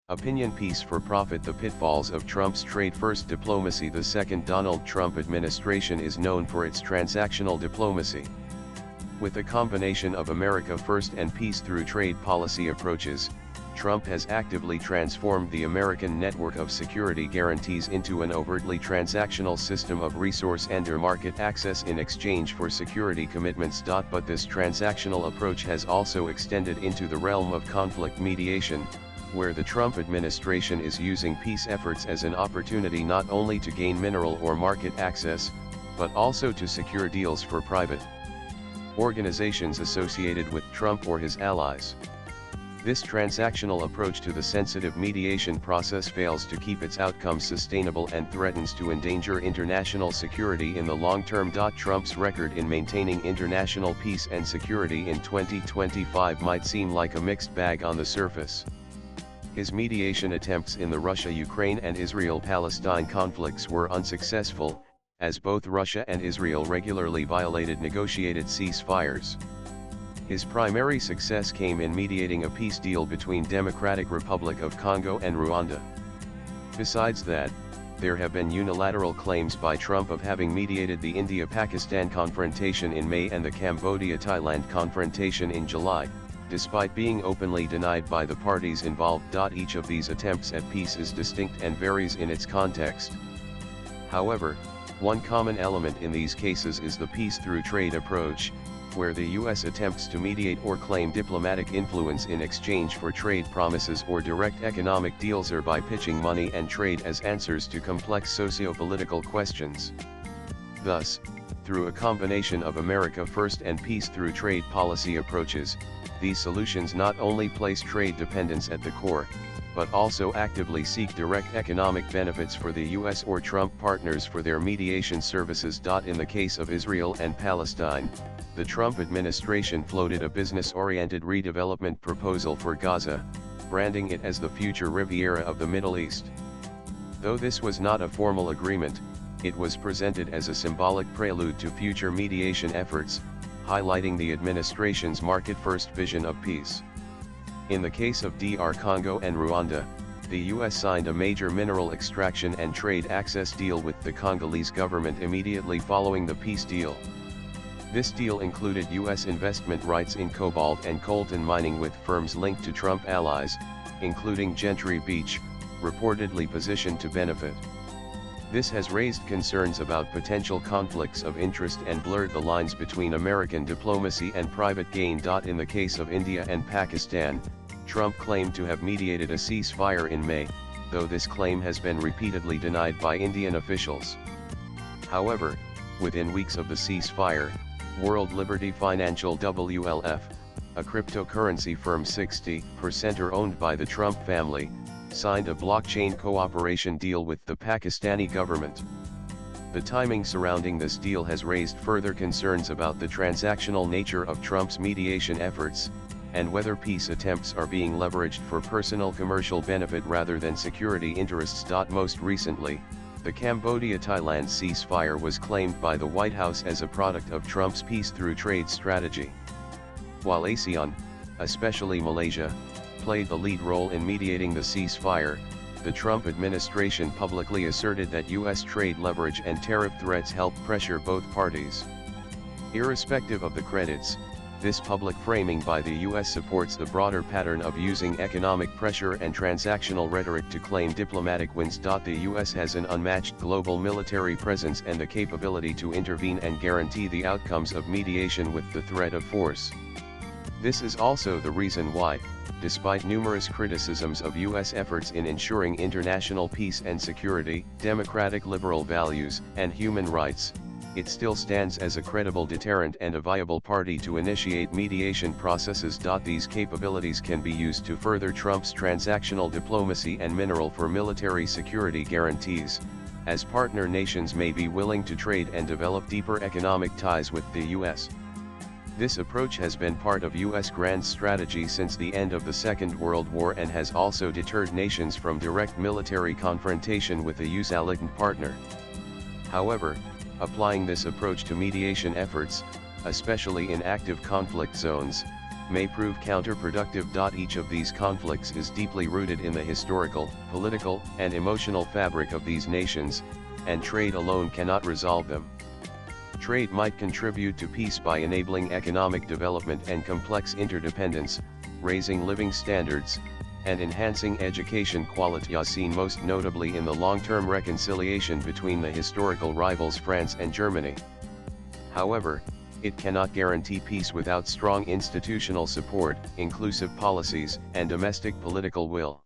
Opinion piece for Profit: The pitfalls of Trump's trade-first diplomacy. The second Donald Trump administration is known for its transactional diplomacy. With a combination of America First and peace through trade policy approaches, Trump has actively transformed the American network of security guarantees into an overtly transactional system of resource and market access in exchange for security commitments. But this transactional approach has also extended into the realm of conflict mediation, where the Trump administration is using peace efforts as an opportunity not only to gain mineral or market access, but also to secure deals for private organizations associated with Trump or his allies. This transactional approach to the sensitive mediation process fails to keep its outcomes sustainable and threatens to endanger international security in the long term. Trump's record in maintaining international peace and security in 2025 might seem like a mixed bag on the surface. His mediation attempts in the Russia-Ukraine and Israel-Palestine conflicts were unsuccessful, as both Russia and Israel regularly violated negotiated ceasefires. His primary success came in mediating a peace deal between Democratic Republic of Congo and Rwanda. Besides that, there have been unilateral claims by Trump of having mediated the India-Pakistan confrontation in May and the Cambodia-Thailand confrontation in July, despite being openly denied by the parties involved. Each of these attempts at peace is distinct and varies in its context. However, one common element in these cases is the peace through trade approach, where the U.S. attempts to mediate or claim diplomatic influence in exchange for trade promises or direct economic deals, or by pitching money and trade as answers to complex socio-political questions. Thus, through a combination of America First and peace through trade policy approaches, these solutions not only place trade dependence at the core, but also actively seek direct economic benefits for the U.S. or Trump partners for their mediation services. In the case of Israel and Palestine, the Trump administration floated a business-oriented redevelopment proposal for Gaza, branding it as the future Riviera of the Middle East. Though this was not a formal agreement, it was presented as a symbolic prelude to future mediation efforts, highlighting the administration's market-first vision of peace. In the case of DR Congo and Rwanda, the U.S. signed a major mineral extraction and trade access deal with the Congolese government immediately following the peace deal. This deal included U.S. investment rights in cobalt and coltan mining with firms linked to Trump allies, including Gentry Beach, reportedly positioned to benefit. This has raised concerns about potential conflicts of interest and blurred the lines between American diplomacy and private gain. In the case of India and Pakistan, Trump claimed to have mediated a ceasefire in May, though this claim has been repeatedly denied by Indian officials. However, within weeks of the ceasefire, World Liberty Financial WLF, a cryptocurrency firm 60% owned by the Trump family, signed a blockchain cooperation deal with the Pakistani government. The timing surrounding this deal has raised further concerns about the transactional nature of Trump's mediation efforts, and whether peace attempts are being leveraged for personal commercial benefit rather than security interests. Most recently, the Cambodia-Thailand ceasefire was claimed by the White House as a product of Trump's peace through trade strategy. While ASEAN, especially Malaysia, played the lead role in mediating the ceasefire, the Trump administration publicly asserted that U.S. trade leverage and tariff threats helped pressure both parties. Irrespective of the credits, this public framing by the U.S. supports the broader pattern of using economic pressure and transactional rhetoric to claim diplomatic wins. The U.S. has an unmatched global military presence and the capability to intervene and guarantee the outcomes of mediation with the threat of force. This is also the reason why, despite numerous criticisms of U.S. efforts in ensuring international peace and security, democratic liberal values, and human rights, it still stands as a credible deterrent and a viable party to initiate mediation processes. These capabilities can be used to further Trump's transactional diplomacy and mineral for military security guarantees, as partner nations may be willing to trade and develop deeper economic ties with the U.S. This approach has been part of U.S. grand strategy since the end of the Second World War and has also deterred nations from direct military confrontation with a US-aligned partner. However, applying this approach to mediation efforts, especially in active conflict zones, may prove counterproductive. Each of these conflicts is deeply rooted in the historical, political, and emotional fabric of these nations, and trade alone cannot resolve them. Trade might contribute to peace by enabling economic development and complex interdependence, raising living standards, and enhancing education quality, as seen most notably in the long-term reconciliation between the historical rivals France and Germany. However, it cannot guarantee peace without strong institutional support, inclusive policies, and domestic political will.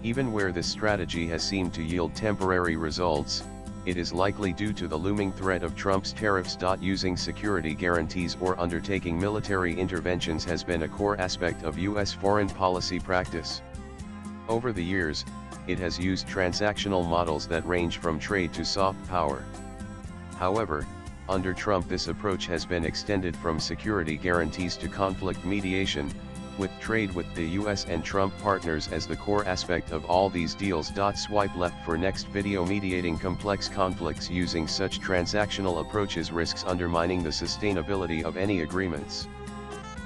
Even where this strategy has seemed to yield temporary results, it is likely due to the looming threat of Trump's tariffs. Using security guarantees or undertaking military interventions has been a core aspect of U.S. foreign policy practice. Over the years, it has used transactional models that range from trade to soft power. However, under Trump this approach has been extended from security guarantees to conflict mediation, with trade with the US and Trump partners as the core aspect of all these deals. Swipe left for next video. Mediating complex conflicts using such transactional approaches risks undermining the sustainability of any agreements.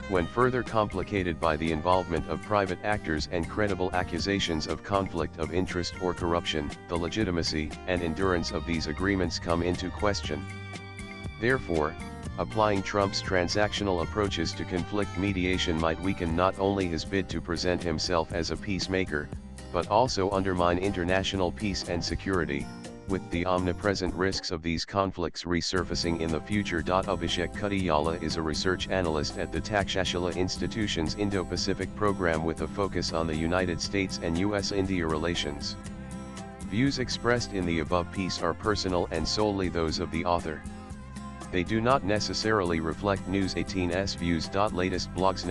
When further complicated by the involvement of private actors and credible accusations of conflict of interest or corruption, the legitimacy and endurance of these agreements come into question. Therefore, applying Trump's transactional approaches to conflict mediation might weaken not only his bid to present himself as a peacemaker, but also undermine international peace and security, with the omnipresent risks of these conflicts resurfacing in the future. Abhishek Kudiyala is a research analyst at the Takshashila Institution's Indo-Pacific program with a focus on the United States and US-India relations. Views expressed in the above piece are personal and solely those of the author. They do not necessarily reflect News 18's views. Latest blogs.